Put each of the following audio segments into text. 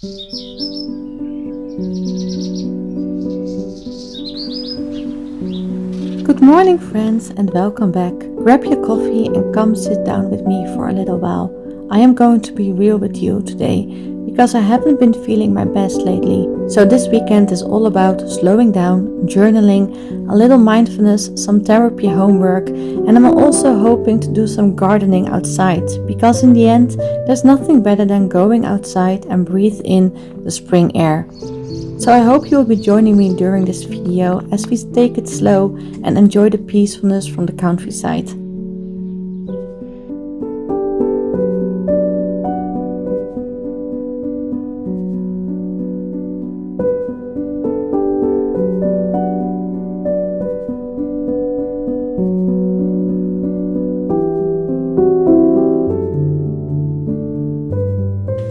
Good morning, friends, and welcome back. Grab your coffee and come sit down with me for a little while. I am going to be real with you today because I haven't been feeling my best lately. So, this weekend is all about slowing down, journaling, a little mindfulness, some therapy homework, and I'm also hoping to do some gardening outside because, in the end, there's nothing better than going outside and breathe in the spring air. So I hope you will be joining me during this video as we take it slow and enjoy the peacefulness from the countryside.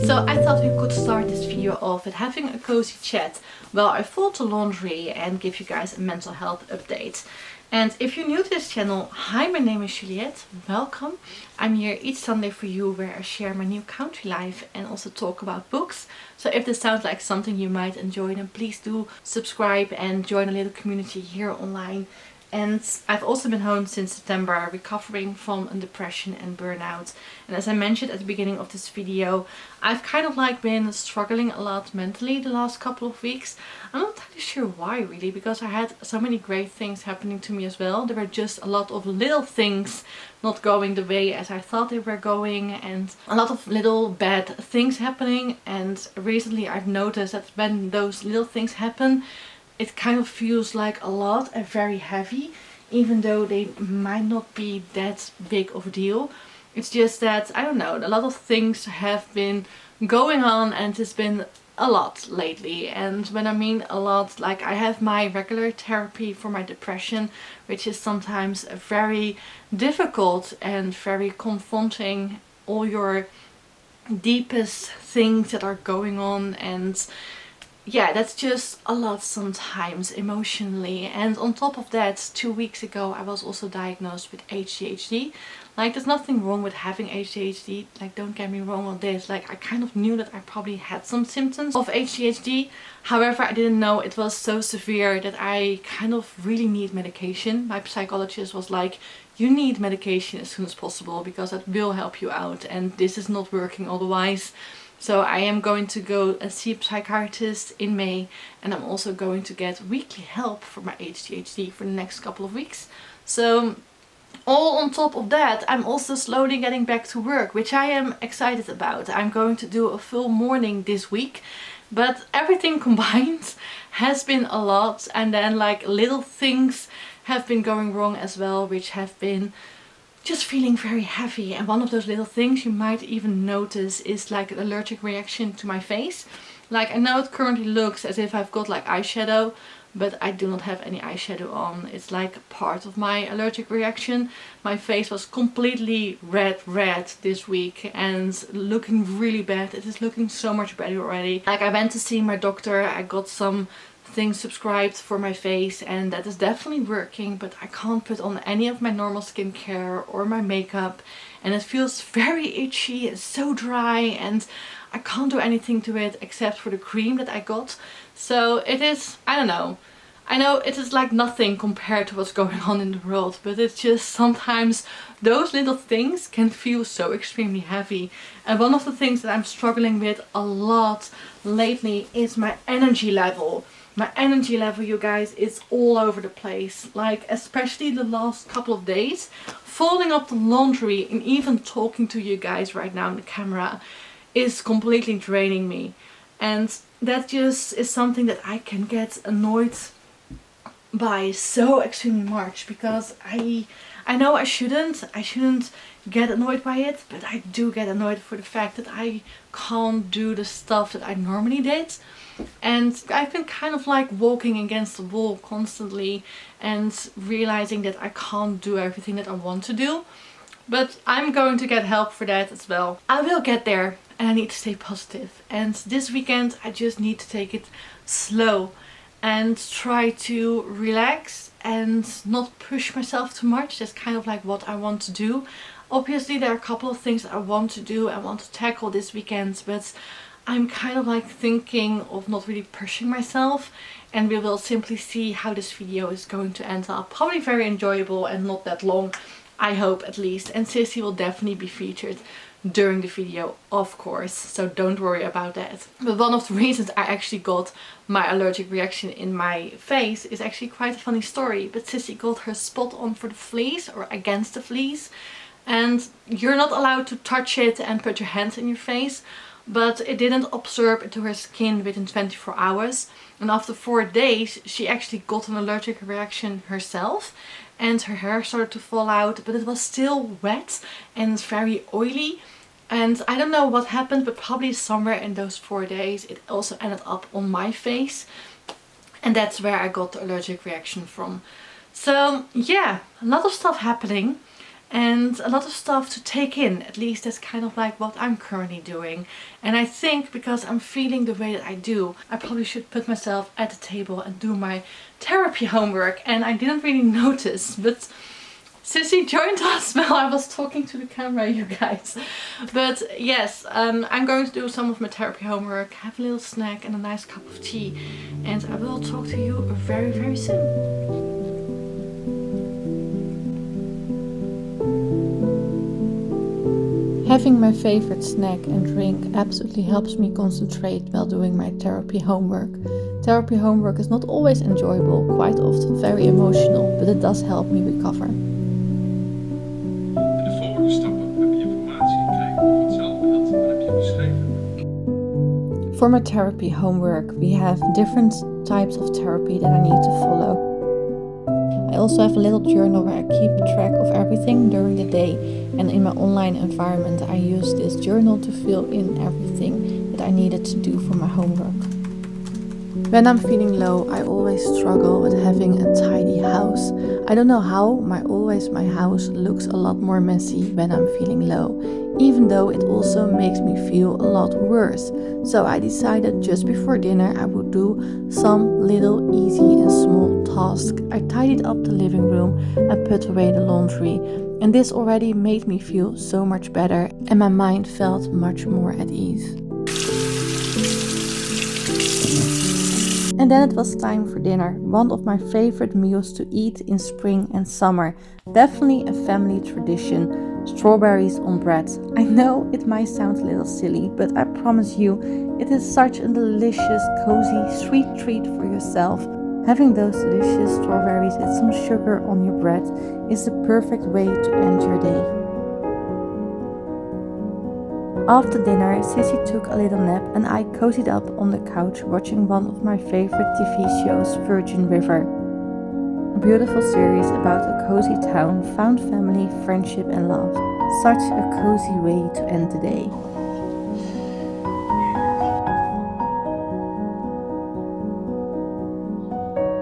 So I thought we could start this video off with having a cozy chat while I fold the laundry and give you guys a mental health update. And if you're new to this channel, hi, my name is Juliette, welcome. I'm here each Sunday for you where I share my new country life and also talk about books. So if this sounds like something you might enjoy, then please do subscribe and join a little community here online. And I've also been home since September, recovering from a depression and burnout. And as I mentioned at the beginning of this video, I've kind of like been struggling a lot mentally the last couple of weeks. I'm not entirely sure why really, because I had so many great things happening to me as well. There were just a lot of little things not going the way as I thought they were going, and a lot of little bad things happening. And recently I've noticed that when those little things happen, it kind of feels like a lot and very heavy, even though they might not be that big of a deal. It's just that, I don't know, a lot of things have been going on and it's been a lot lately. And when I mean a lot, like I have my regular therapy for my depression, which is sometimes very difficult and very confronting, all your deepest things that are going on. And yeah, that's just a lot sometimes emotionally. And on top of that, 2 weeks ago I was also diagnosed with ADHD. Like, there's nothing wrong with having ADHD, like, don't get me wrong on this. Like, I kind of knew that I probably had some symptoms of ADHD. However, I didn't know it was so severe that I kind of really need medication. My psychologist was like, you need medication as soon as possible because that will help you out, and this is not working otherwise. So I am going to go and see a psychiatrist in May, and I'm also going to get weekly help for my ADHD for the next couple of weeks. So all on top of that, I'm also slowly getting back to work, which I am excited about. I'm going to do a full morning this week, but everything combined has been a lot. And then like little things have been going wrong as well, which have been just feeling very heavy. And one of those little things you might even notice is like an allergic reaction to my face. Like, I know it currently looks as if I've got like eyeshadow, but I do not have any eyeshadow on. It's like part of my allergic reaction. My face was completely red this week and looking really bad. It is looking so much better already. Like, I went to see my doctor, I got some things subscribed for my face, and that is definitely working, but I can't put on any of my normal skincare or my makeup, and it feels very itchy. It's so dry and I can't do anything to it except for the cream that I got. So it is, I don't know, I know it is like nothing compared to what's going on in the world, but it's just sometimes those little things can feel so extremely heavy. And one of the things that I'm struggling with a lot lately is my energy level. My energy level, you guys, is all over the place. Like, especially the last couple of days, folding up the laundry and even talking to you guys right now on the camera is completely draining me. And that just is something that I can get annoyed by so extremely much, because I know I shouldn't get annoyed by it, but I do get annoyed for the fact that I can't do the stuff that I normally did. And I've been kind of like walking against the wall constantly and realizing that I can't do everything that I want to do. But I'm going to get help for that as well. I will get there, and I need to stay positive. And this weekend I just need to take it slow and try to relax and not push myself too much. That's kind of like what I want to do. Obviously there are a couple of things that I want to do, I want to tackle this weekend, but I'm kind of like thinking of not really pushing myself, and we will simply see how this video is going to end up. Probably very enjoyable and not that long, I hope at least. And Sissy will definitely be featured during the video, of course, so don't worry about that. But one of the reasons I actually got my allergic reaction in my face is actually quite a funny story. But Sissy got her spot on for the fleas, or against the fleas, and you're not allowed to touch it and put your hands in your face, but it didn't absorb into her skin within 24 hours. And after 4 days she actually got an allergic reaction herself, and her hair started to fall out, but it was still wet and very oily. And I don't know what happened, but probably somewhere in those 4 days it also ended up on my face, and that's where I got the allergic reaction from. So yeah, a lot of stuff happening and a lot of stuff to take in. At least that's kind of like what I'm currently doing. And I think because I'm feeling the way that I do, I probably should put myself at the table and do my therapy homework. And I didn't really notice, but Sissy joined us while I was talking to the camera, you guys. But yes, I'm going to do some of my therapy homework, have a little snack and a nice cup of tea, and I will talk to you very, very soon. Having my favorite snack and drink absolutely helps me concentrate while doing my therapy homework. Therapy homework is not always enjoyable, quite often very emotional, but it does help me recover. In de volgende stappen heb je informatie gekregen over het zelfbeeld en heb je beschreven. For my therapy homework, we have different types of therapy that I need to follow. I also have a little journal where I keep track of everything during the day, and in my online environment I use this journal to fill in everything that I needed to do for my homework. When I'm feeling low, I always struggle with having a tidy house. I don't know how, my house looks a lot more messy when I'm feeling low, even though it also makes me feel a lot worse. So I decided just before dinner I would do some little easy and small task. I tidied up the living room and put away the laundry, and this already made me feel so much better and my mind felt much more at ease. And then it was time for dinner, one of my favorite meals to eat in spring and summer. Definitely a family tradition, strawberries on bread. I know it might sound a little silly, but I promise you, it is such a delicious, cozy, sweet treat for yourself. Having those delicious strawberries with some sugar on your bread is the perfect way to end your day. After dinner, Sissy took a little nap and I cozied up on the couch watching one of my favorite TV shows, Virgin River. A beautiful series about a cozy town, found family, friendship and love. Such a cozy way to end the day.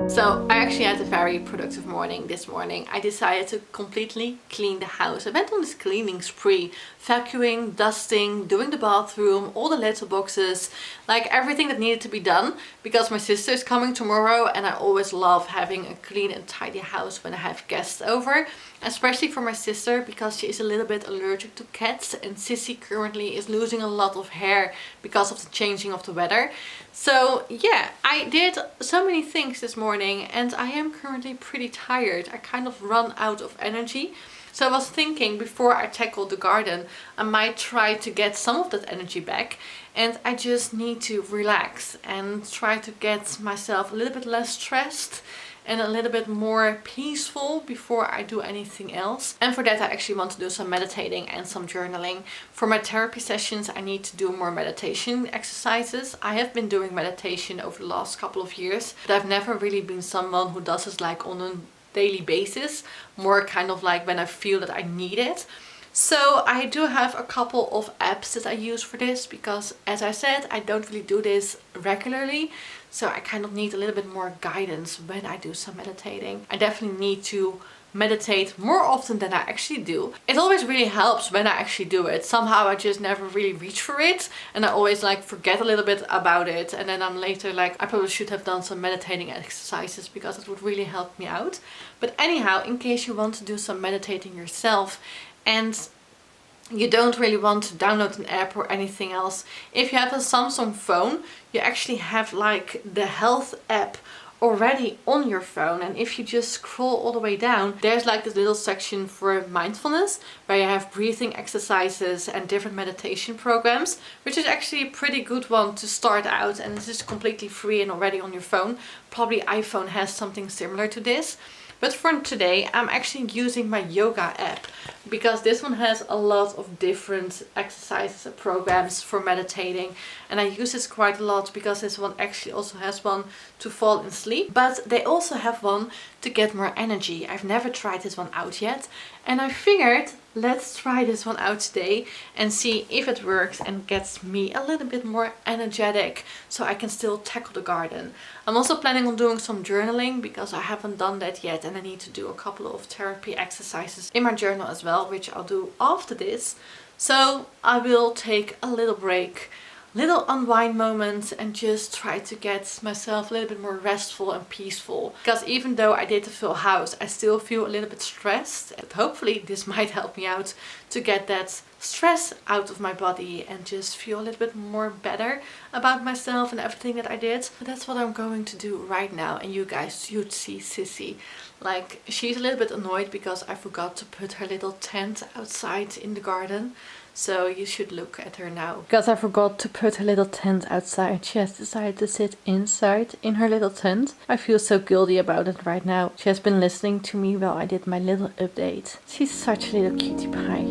So I actually had a very productive morning this morning. I decided to completely clean the house. I went on this cleaning spree, vacuuming, dusting, doing the bathroom, all the litter boxes, like everything that needed to be done, because my sister is coming tomorrow and I always love having a clean and tidy house when I have guests over. Especially for my sister, because she is a little bit allergic to cats, and Sissy currently is losing a lot of hair because of the changing of the weather. So yeah, I did so many things this morning and I am currently pretty tired. I kind of run out of energy. So I was thinking before I tackle the garden, I might try to get some of that energy back, and I just need to relax and try to get myself a little bit less stressed and a little bit more peaceful before I do anything else. And for that I actually want to do some meditating and some journaling. For my therapy sessions I need to do more meditation exercises. I have been doing meditation over the last couple of years, but I've never really been someone who does this like on a daily basis, more kind of like when I feel that I need it. So I do have a couple of apps that I use for this, because as I said, I don't really do this regularly. So I kind of need a little bit more guidance when I do some meditating. I definitely need to meditate more often than I actually do. It always really helps when I actually do it. Somehow I just never really reach for it, and I always like forget a little bit about it, and then I'm later like, I probably should have done some meditating exercises because it would really help me out. But anyhow, in case you want to do some meditating yourself and you don't really want to download an app or anything else. If you have a Samsung phone, you actually have like the health app already on your phone, and if you just scroll all the way down, there's like this little section for mindfulness where you have breathing exercises and different meditation programs, which is actually a pretty good one to start out, and this is completely free and already on your phone. Probably iPhone has something similar to this. But for today, I'm actually using my yoga app because this one has a lot of different exercises and programs for meditating. And I use this quite a lot because this one actually also has one to fall asleep. But they also have one to get more energy. I've never tried this one out yet. And I figured, let's try this one out today and see if it works and gets me a little bit more energetic so I can still tackle the garden. I'm also planning on doing some journaling because I haven't done that yet, and I need to do a couple of therapy exercises in my journal as well, which I'll do after this. So I will take a little break, little unwind moments, and just try to get myself a little bit more restful and peaceful. Because even though I did the full house, I still feel a little bit stressed. But hopefully this might help me out to get that stress out of my body and just feel a little bit more better about myself and everything that I did. But that's what I'm going to do right now. And you guys should see Sissy. Like, she's a little bit annoyed because I forgot to put her little tent outside in the garden. So you should look at her now. Because I forgot to put her little tent outside. She has decided to sit inside in her little tent. I feel so guilty about it right now. She has been listening to me while I did my little update. She's such a little cutie pie.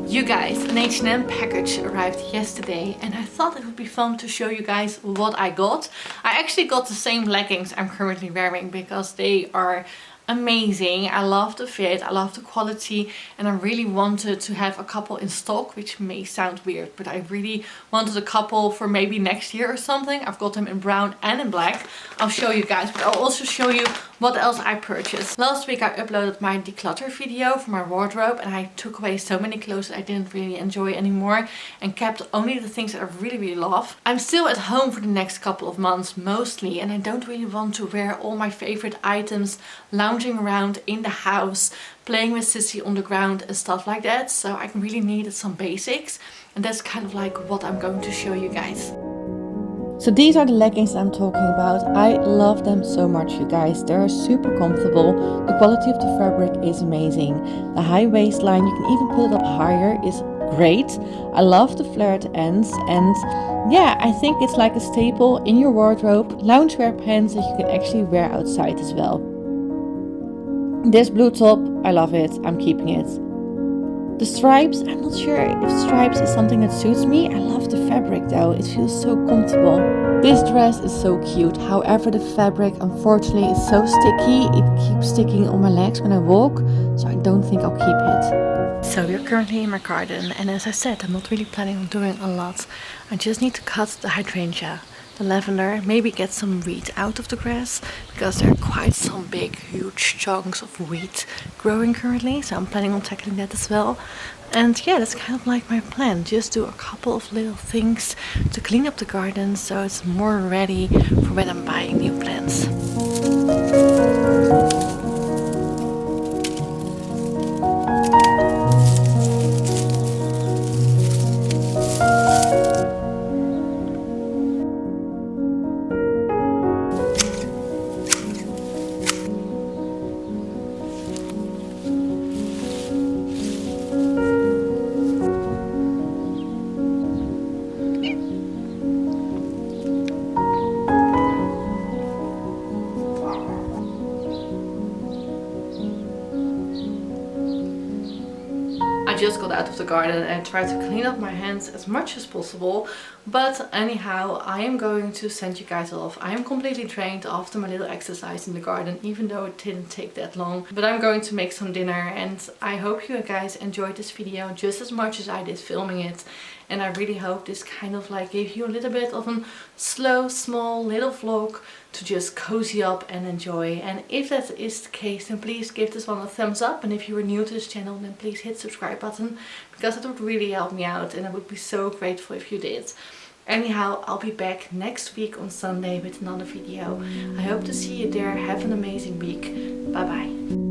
You guys, an H&M package arrived yesterday and I thought it would be fun to show you guys what I got. I actually got the same leggings I'm currently wearing because they are amazing. I love the fit, I love the quality, and I really wanted to have a couple in stock, which may sound weird, but I really wanted a couple for maybe next year or something. I've got them in brown and in black. I'll show you guys, but I'll also show you what else I purchased. Last week I uploaded my declutter video for my wardrobe and I took away so many clothes that I didn't really enjoy anymore and kept only the things that I really love. I'm still at home for the next couple of months mostly, and I don't really want to wear all my favorite items lounging around in the house, playing with Sissy on the ground and stuff like that. So I really needed some basics, and that's kind of like what I'm going to show you guys. So these are the leggings I'm talking about. I love them so much, you guys. They're super comfortable. The quality of the fabric is amazing. The high waistline, you can even put it up higher, is great. I love the flared ends, and yeah, I think it's like a staple in your wardrobe. Loungewear pants that you can actually wear outside as well. This blue top, I love it. I'm keeping it. The stripes, I'm not sure if stripes is something that suits me. I love the fabric though, it feels so comfortable. This dress is so cute, however the fabric unfortunately is so sticky. It keeps sticking on my legs when I walk, so I don't think I'll keep it. So we're currently in my garden, and as I said, I'm not really planning on doing a lot. I just need to cut the hydrangea, the lavender, maybe get some weed out of the grass because there are quite some big huge chunks of weed growing currently, so I'm planning on tackling that as well. And yeah, that's kind of like my plan, just do a couple of little things to clean up the garden so it's more ready for when I'm buying new plants. just got out of the garden and tried to clean up my hands as much as possible. But anyhow, I am going to send you guys off. I am completely drained after my little exercise in the garden, even though it didn't take that long. But I'm going to make some dinner, and I hope you guys enjoyed this video just as much as I did filming it. And I really hope this kind of like gave you a little bit of a slow, small little vlog to just cozy up and enjoy. And if that is the case, then please give this one a thumbs up. And if you are new to this channel, then please hit the subscribe button, because it would really help me out and I would be so grateful if you did. Anyhow, I'll be back next week on Sunday with another video. I hope to see you there. Have an amazing week. Bye bye.